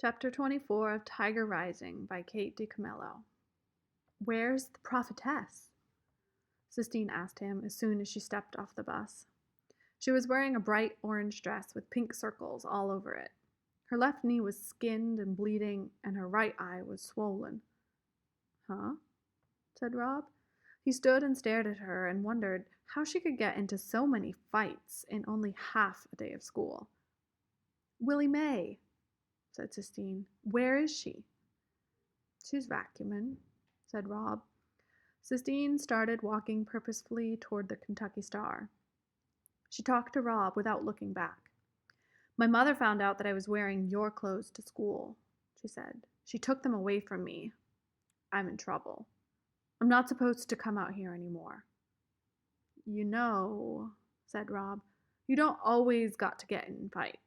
Chapter 24 of Tiger Rising by Kate DiCamillo. Where's the prophetess? Sistine asked him as soon as she stepped off the bus. She was wearing a bright orange dress with pink circles all over it. Her left knee was skinned and bleeding, and her right eye was swollen. Huh? Said Rob. He stood and stared at her and wondered how she could get into so many fights in only half a day of school. Willie May, said Sistine. Where is she? She's vacuuming, said Rob. Sistine started walking purposefully toward the Kentucky Star. She talked to Rob without looking back. My mother found out that I was wearing your clothes to school, she said. She took them away from me. I'm in trouble. I'm not supposed to come out here anymore. You know, said Rob, you don't always got to get in fights.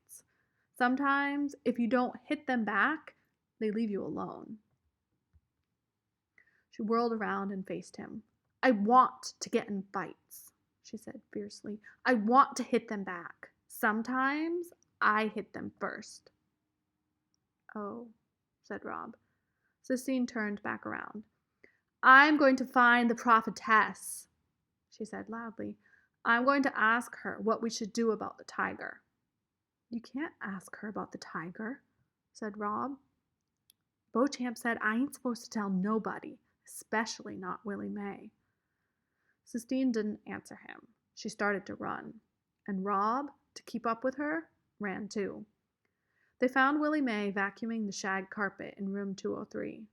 Sometimes, if you don't hit them back, they leave you alone. She whirled around and faced him. I want to get in fights, she said fiercely. I want to hit them back. Sometimes I hit them first. Oh, said Rob. Sistine turned back around. I'm going to find the prophetess, she said loudly. I'm going to ask her what we should do about the tiger. You can't ask her about the tiger, said Rob. Beauchamp said I ain't supposed to tell nobody, especially not Willie May. Sistine didn't answer him. She started to run, and Rob, to keep up with her, ran too. They found Willie May vacuuming the shag carpet in room 203.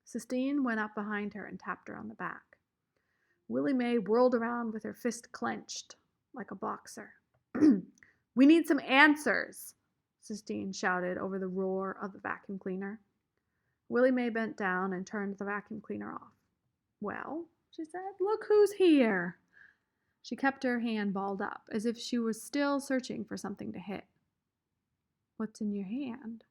Sistine went up behind her and tapped her on the back. Willie May whirled around with her fist clenched, like a boxer. We need some answers, Sistine shouted over the roar of the vacuum cleaner. Willie May bent down and turned the vacuum cleaner off. Well, she said, look who's here. She kept her hand balled up, as if she was still searching for something to hit. What's in your hand?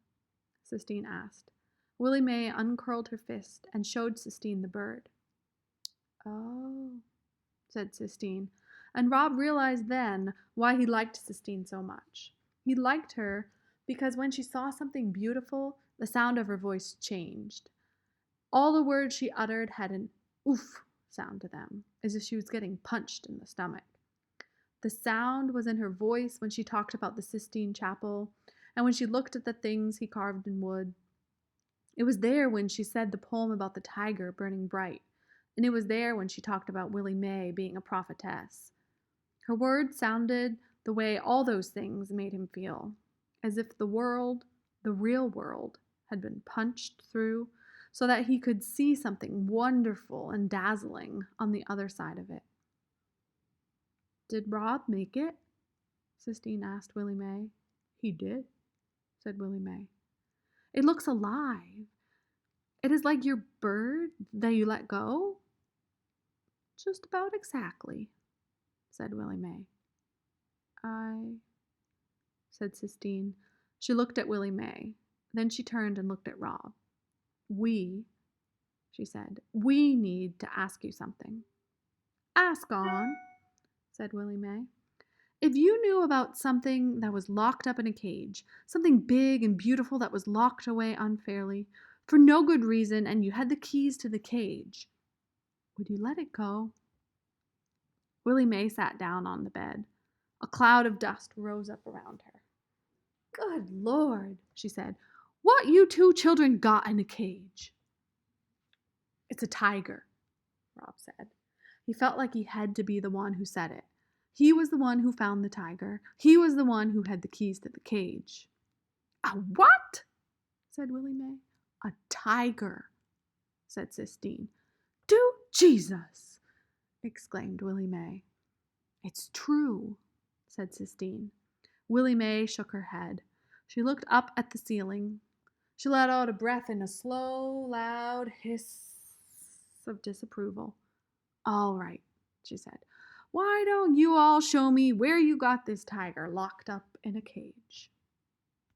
Sistine asked. Willie May uncurled her fist and showed Sistine the bird. Oh, said Sistine, and Rob realized then why he liked Sistine so much. He liked her because when she saw something beautiful, the sound of her voice changed. All the words she uttered had an oof sound to them, as if she was getting punched in the stomach. The sound was in her voice when she talked about the Sistine Chapel, and when she looked at the things he carved in wood. It was there when she said the poem about the tiger burning bright, and it was there when she talked about Willie May being a prophetess. Her words sounded the way all those things made him feel, as if the world, the real world, had been punched through so that he could see something wonderful and dazzling on the other side of it. Did Rob make it? Sistine asked Willie May. He did, said Willie May. It looks alive. It is like your bird that you let go? Just about exactly, said Willie May. Said Sistine. She looked at Willie May. Then she turned and looked at Rob. She said, we need to ask you something. Ask on, said Willie May. If you knew about something that was locked up in a cage, something big and beautiful that was locked away unfairly, for no good reason, and you had the keys to the cage, would you let it go? Willie May sat down on the bed. A cloud of dust rose up around her. Good Lord, she said. What you two children got in a cage? It's a tiger, Rob said. He felt like he had to be the one who said it. He was the one who found the tiger. He was the one who had the keys to the cage. A what? Said Willie May. A tiger, said Sistine. Do Jesus! Exclaimed Willie May. It's true, said Sistine. Willie May shook her head. She looked up at the ceiling. She let out a breath in a slow, loud hiss of disapproval. All right, she said. Why don't you all show me where you got this tiger locked up in a cage?